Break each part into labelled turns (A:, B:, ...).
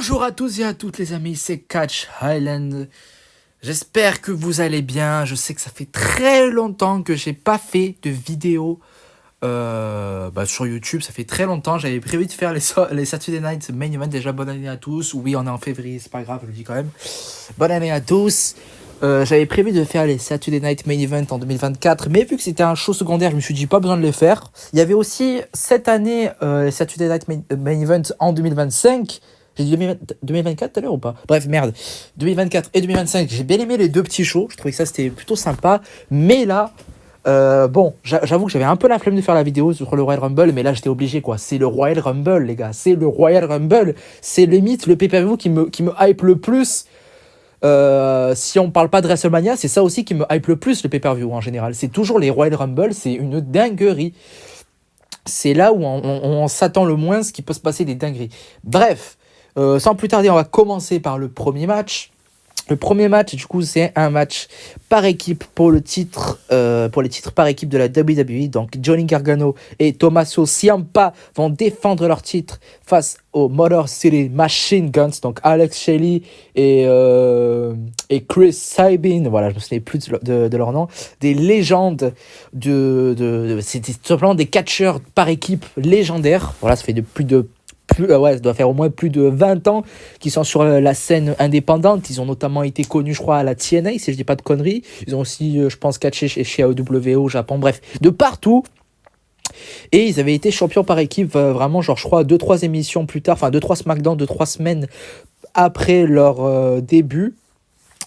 A: Bonjour à tous et à toutes les amis, c'est Catch Highland. J'espère que vous allez bien. Je sais que ça fait très longtemps que j'ai pas fait de vidéo sur YouTube. Ça fait très longtemps. J'avais prévu de faire les Saturday Night Main Event. Déjà, bonne année à tous. Oui, on est en février, c'est pas grave, je le dis quand même. Bonne année à tous. J'avais prévu de faire les Saturday Night Main Event en 2024, mais vu que c'était un show secondaire, je me suis dit pas besoin de les faire. Il y avait aussi cette année les Saturday Night Main Event en 2025. J'ai dit 2024 tout à l'heure ou pas? Bref, merde. 2024 et 2025, j'ai bien aimé les deux petits shows. Je trouvais que ça c'était plutôt sympa. Mais là, j'avoue que j'avais un peu la flemme de faire la vidéo sur le Royal Rumble, mais là j'étais obligé quoi. C'est le Royal Rumble, les gars. C'est le Royal Rumble. C'est limite le pay-per-view qui me hype le plus. Si on parle pas de WrestleMania, c'est ça aussi qui me hype le plus, le pay-per-view en général. C'est toujours les Royal Rumble, c'est une dinguerie. C'est là où on s'attend le moins ce qui peut se passer des dingueries. Bref, sans plus tarder, on va commencer par le premier match. Le premier match, du coup, c'est un match par équipe pour les titres par équipe de la WWE. Donc, Johnny Gargano et Tommaso Ciampa vont défendre leur titre face aux Motor City Machine Guns. Donc, Alex Shelley et Chris Sabin. Voilà, je me souviens plus de leur nom. Des légendes c'est tout simplement des catcheurs par équipe légendaires. Voilà, ça fait ça doit faire au moins plus de 20 ans qu'ils sont sur la scène indépendante. Ils ont notamment été connus, je crois, à la TNA, si je dis pas de conneries. Ils ont aussi, je pense, catché chez AEW au Japon, bref, de partout. Et ils avaient été champions par équipe, vraiment, genre, je crois, 2-3 émissions plus tard, enfin, 2-3 SmackDown, 2-3 semaines après leur début.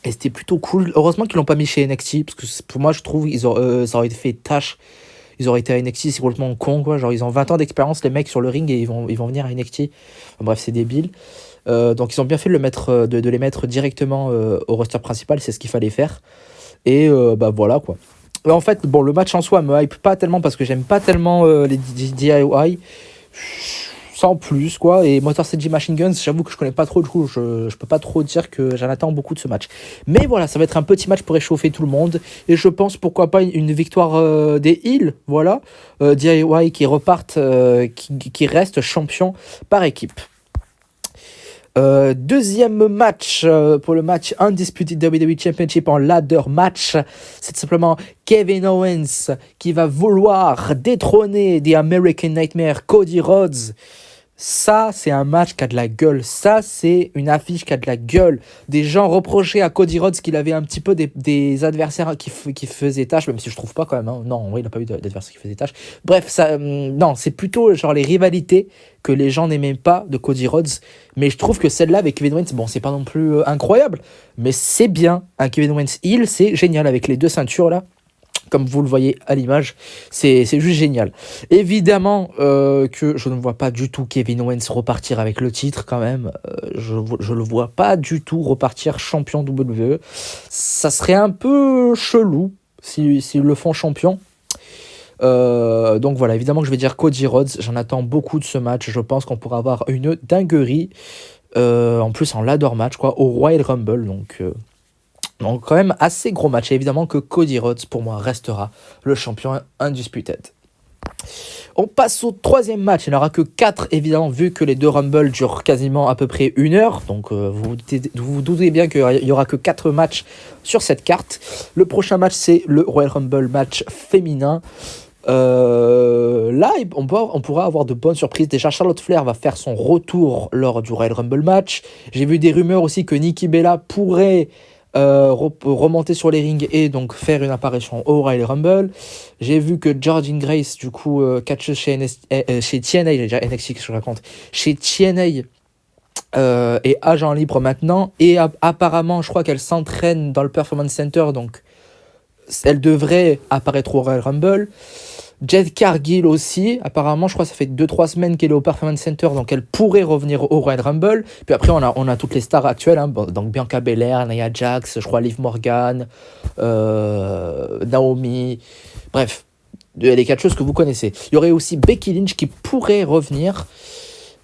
A: Et c'était plutôt cool. Heureusement qu'ils l'ont pas mis chez NXT, parce que pour moi, je trouve ça aurait fait tâche. Ils auraient été à NXT, c'est complètement con, quoi. Genre, ils ont 20 ans d'expérience, les mecs, sur le ring, et ils vont venir à NXT. Enfin, bref, c'est débile. Donc, ils ont bien fait de les mettre directement au roster principal, c'est ce qu'il fallait faire. Et voilà, quoi. En fait, bon, le match en soi me hype pas tellement parce que j'aime pas tellement les DIY. Sans plus, quoi. Et Motor City Machine Guns, j'avoue que je connais pas trop, du coup, je peux pas trop dire que j'en attends beaucoup de ce match. Mais voilà, ça va être un petit match pour réchauffer tout le monde. Et je pense, pourquoi pas, une victoire des Heels, voilà. DIY qui repartent, qui restent champions par équipe. Deuxième match pour le match Undisputed WWE Championship en ladder match. C'est simplement Kevin Owens qui va vouloir détrôner The American Nightmare Cody Rhodes. Ça, c'est un match qui a de la gueule. Ça, c'est une affiche qui a de la gueule. Des gens reprochaient à Cody Rhodes qu'il avait un petit peu des adversaires qui faisaient tâche, même si je trouve pas quand même. Hein. Non, en vrai, il n'a pas eu d'adversaires qui faisaient tâche. Bref, ça, non, c'est plutôt genre les rivalités que les gens n'aimaient pas de Cody Rhodes. Mais je trouve que celle-là avec Kevin Owens, bon, c'est pas non plus incroyable, mais c'est bien. Un Kevin Owens heel, c'est génial avec les deux ceintures là. Comme vous le voyez à l'image, c'est juste génial. Évidemment que je ne vois pas du tout Kevin Owens repartir avec le titre quand même. Je le vois pas du tout repartir champion WWE. Ça serait un peu chelou s'ils le font champion. Donc voilà, évidemment que je vais dire Cody Rhodes. J'en attends beaucoup de ce match. Je pense qu'on pourra avoir une dinguerie. En plus en ladder match, quoi, au Royal Rumble. Donc quand même assez gros match. Et évidemment que Cody Rhodes, pour moi, restera le champion undisputed. On passe au troisième match. Il n'y en aura que 4, évidemment, vu que les deux Rumble durent quasiment à peu près 1 heure. Donc vous vous doutez bien qu'il n'y aura que 4 matchs sur cette carte. Le prochain match, c'est le Royal Rumble match féminin. Là, on pourra avoir de bonnes surprises. Déjà, Charlotte Flair va faire son retour lors du Royal Rumble match. J'ai vu des rumeurs aussi que Nikki Bella pourrait remonter sur les rings et donc faire une apparition au Royal Rumble. J'ai vu que Jordynne Grace, du coup, catcheuse chez TNA, j'ai déjà NXT, qu'est-ce que je raconte, chez TNA, est agent libre maintenant, et apparemment, je crois qu'elle s'entraîne dans le Performance Center, donc elle devrait apparaître au Royal Rumble. Jade Cargill aussi, apparemment, je crois que ça fait 2-3 semaines qu'elle est au Performance Center, donc elle pourrait revenir au Royal Rumble. Puis après, on a toutes les stars actuelles, hein, donc Bianca Belair, Nia Jax, je crois Liv Morgan, Naomi, bref, les catcheuses que vous connaissez. Il y aurait aussi Becky Lynch qui pourrait revenir.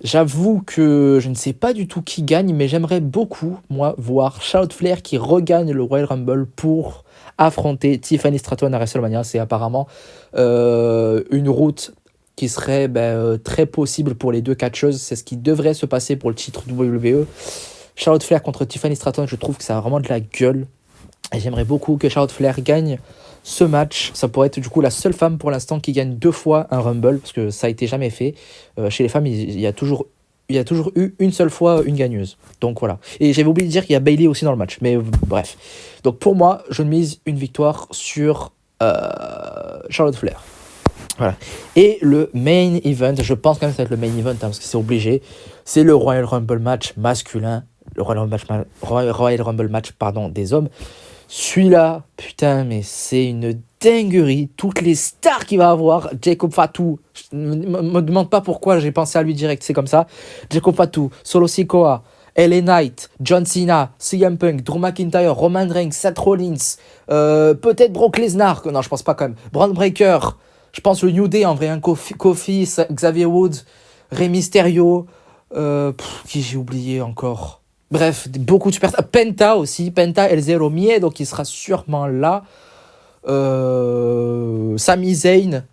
A: J'avoue que je ne sais pas du tout qui gagne, mais j'aimerais beaucoup, moi, voir Charlotte Flair qui regagne le Royal Rumble pour affronter Tiffany Stratton à WrestleMania. C'est apparemment une route qui serait très possible pour les deux catcheuses. C'est ce qui devrait se passer pour le titre WWE. Charlotte Flair contre Tiffany Stratton, je trouve que ça a vraiment de la gueule. Et j'aimerais beaucoup que Charlotte Flair gagne ce match. Ça pourrait être du coup la seule femme pour l'instant qui gagne 2 fois un Rumble, parce que ça a été jamais fait. Chez les femmes, il y a toujours eu une seule fois une gagneuse. Donc voilà. Et j'avais oublié de dire qu'il y a Bayley aussi dans le match. Mais bref. Donc pour moi, je mise une victoire sur Charlotte Flair. Voilà. Et le main event, je pense quand même que ça va être le main event, parce que c'est obligé. C'est le Royal Rumble match masculin. Le Royal Rumble match des hommes. Celui-là, putain, mais c'est une dinguerie. Toutes les stars qu'il va avoir. Jacob Fatu, me demande pas pourquoi j'ai pensé à lui direct, c'est comme ça. Jacob Fatu, Solo Sikoa, LA Knight, John Cena, CM Punk, Drew McIntyre, Roman Reigns, Seth Rollins, peut-être Brock Lesnar, non je pense pas quand même, Braun Breaker, je pense le New Day en vrai, hein, Kofi, Xavier Woods, Rey Mysterio, qui j'ai oublié encore. Bref, beaucoup de superstars. Penta aussi, Penta El Zero Miedo qui sera sûrement là. Sami Zayn,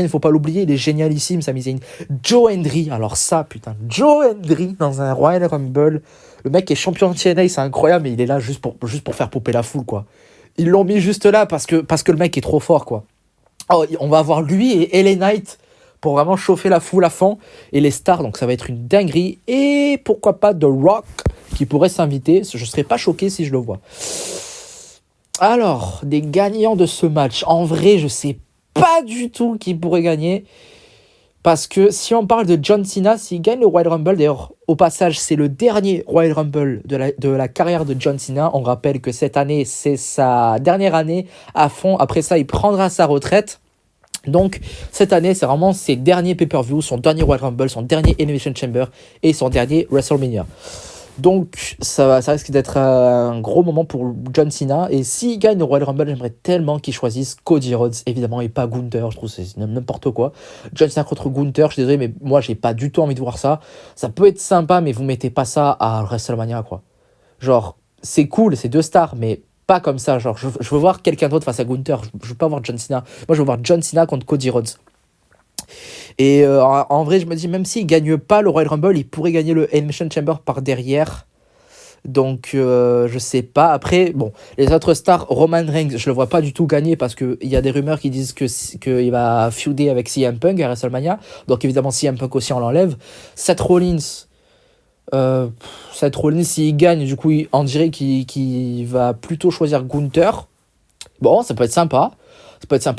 A: faut pas l'oublier, il est génialissime, Sami Zayn. Joe Hendry, alors ça, putain, Joe Hendry dans un Royal Rumble. Le mec est champion de TNA, c'est incroyable, mais il est là juste pour faire popper la foule, quoi. Ils l'ont mis juste là parce que le mec est trop fort, quoi. Oh, on va avoir lui et LA Knight pour vraiment chauffer la foule à fond. Et les stars, donc ça va être une dinguerie. Et pourquoi pas The Rock qui pourrait s'inviter. Je serais pas choqué si je le vois. Alors, des gagnants de ce match. En vrai, je sais pas du tout qui pourrait gagner. Parce que si on parle de John Cena, s'il gagne le Royal Rumble, d'ailleurs, au passage, c'est le dernier Royal Rumble de la carrière de John Cena. On rappelle que cette année, c'est sa dernière année à fond. Après ça, il prendra sa retraite. Donc, cette année, c'est vraiment ses derniers pay-per-view, son dernier Royal Rumble, son dernier Elimination Chamber et son dernier WrestleMania. Donc, ça risque d'être un gros moment pour John Cena. Et s'il gagne le Royal Rumble, j'aimerais tellement qu'il choisisse Cody Rhodes, évidemment, et pas Gunther. Je trouve que c'est n'importe quoi. John Cena contre Gunther, je suis désolé, mais moi, j'ai pas du tout envie de voir ça. Ça peut être sympa, mais vous mettez pas ça à WrestleMania, quoi. Genre, c'est cool, c'est deux stars, mais pas comme ça. Genre, je veux voir quelqu'un d'autre face à Gunther. Je veux pas voir John Cena. Moi, je veux voir John Cena contre Cody Rhodes. Et en vrai, je me dis, même s'il ne gagne pas le Royal Rumble, il pourrait gagner le Elimination Chamber par derrière. Donc, je sais pas. Après, bon, les autres stars, Roman Reigns, je le vois pas du tout gagner parce qu'il y a des rumeurs qui disent qu'il va feuder avec CM Punk à WrestleMania. Donc, évidemment, CM Punk aussi, on l'enlève. Seth Rollins, s'il gagne, du coup, on dirait qu'il va plutôt choisir Gunther. Bon, ça peut être sympa.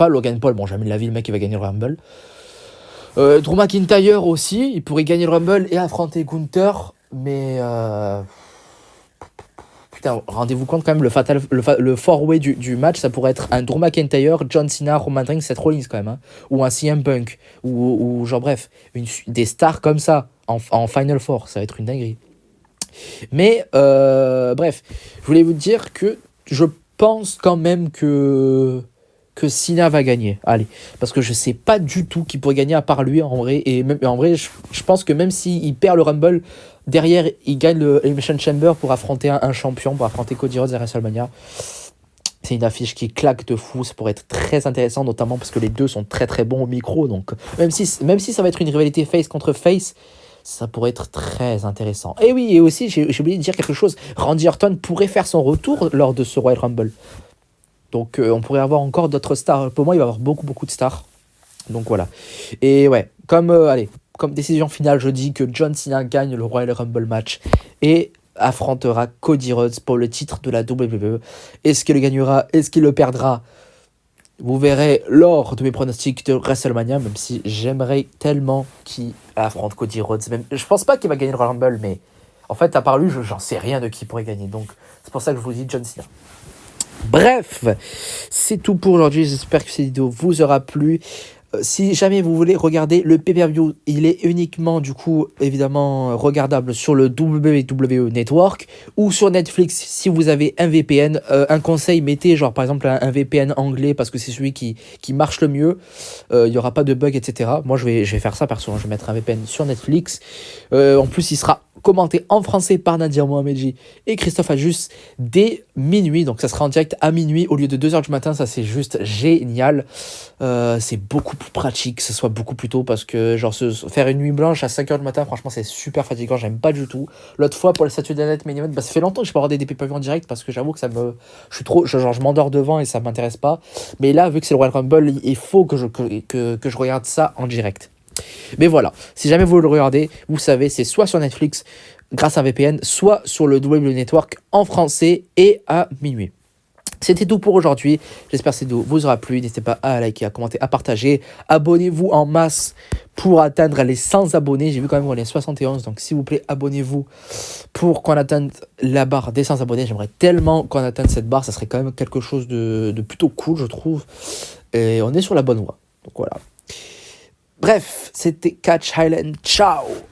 A: Logan Paul, bon, jamais de la vie, le mec, il va gagner le Rumble. Drew McIntyre aussi, il pourrait gagner le Rumble et affronter Gunther, mais putain, rendez-vous compte quand même, le four-way du match, ça pourrait être un Drew McIntyre, John Cena, Roman Reigns, Seth Rollins quand même, hein, ou un CM Punk, ou genre bref, des stars comme ça en Final Four, ça va être une dinguerie. Mais bref, je voulais vous dire que je pense quand même que Cena va gagner. Allez, parce que je sais pas du tout qui pourrait gagner à part lui en vrai. Et même, en vrai, je pense que même s'il perd le Rumble, derrière, il gagne le Elimination Chamber pour affronter un champion, pour affronter Cody Rhodes à WrestleMania. C'est une affiche qui claque de fou. Ça pourrait être très intéressant, notamment parce que les deux sont très très bons au micro. Donc, même si ça va être une rivalité face contre face, ça pourrait être très intéressant. Et oui, et aussi, j'ai oublié de dire quelque chose. Randy Orton pourrait faire son retour lors de ce Royal Rumble. Donc on pourrait avoir encore d'autres stars. Pour moi, il va y avoir beaucoup de stars. Donc voilà. Et ouais, comme décision finale, je dis que John Cena gagne le Royal Rumble match et affrontera Cody Rhodes pour le titre de la WWE. Est-ce qu'il le gagnera? Est-ce qu'il le perdra? Vous verrez lors de mes pronostics de WrestleMania, même si j'aimerais tellement qu'il affronte Cody Rhodes. Même, je pense pas qu'il va gagner le Royal Rumble, mais en fait, à part lui, j'en sais rien de qui pourrait gagner. Donc c'est pour ça que je vous dis John Cena. Bref, c'est tout pour aujourd'hui. J'espère que cette vidéo vous aura plu. Si jamais vous voulez regarder le pay-per-view, il est uniquement du coup évidemment regardable sur le WWE Network ou sur Netflix si vous avez un VPN. Un conseil, mettez genre par exemple un VPN anglais parce que c'est celui qui marche le mieux. Il n'y aura pas de bug, etc. Moi je vais faire ça perso, je vais mettre un VPN sur Netflix. En plus il sera commenté en français par Nadia Mohamedji et Christophe Ajus dès minuit. Donc ça sera en direct à minuit au lieu de 2h du matin. Ça c'est juste génial. C'est beaucoup plus pratique que ce soit beaucoup plus tôt parce que genre faire une nuit blanche à 5h du matin, franchement c'est super fatigant, j'aime pas du tout. L'autre fois pour le Saturday Night Main Event, bah, ça fait longtemps que je peux regarder des pay-per-view en direct parce que j'avoue que je m'endors devant et ça m'intéresse pas. Mais là vu que c'est le Royal Rumble, il faut que je regarde ça en direct. Mais voilà, si jamais vous le regardez, vous savez, c'est soit sur Netflix grâce à un VPN, soit sur le WWE Network en français et à minuit. C'était tout pour aujourd'hui. J'espère que cette vidéo vous aura plu. N'hésitez pas à liker, à commenter, à partager. Abonnez-vous en masse pour atteindre les 100 abonnés. J'ai vu quand même qu'on est 71. Donc s'il vous plaît, abonnez-vous pour qu'on atteigne la barre des 100 abonnés. J'aimerais tellement qu'on atteigne cette barre. Ça serait quand même quelque chose de plutôt cool, je trouve. Et on est sur la bonne voie. Donc voilà. Bref, c'était Catch Highland. Ciao!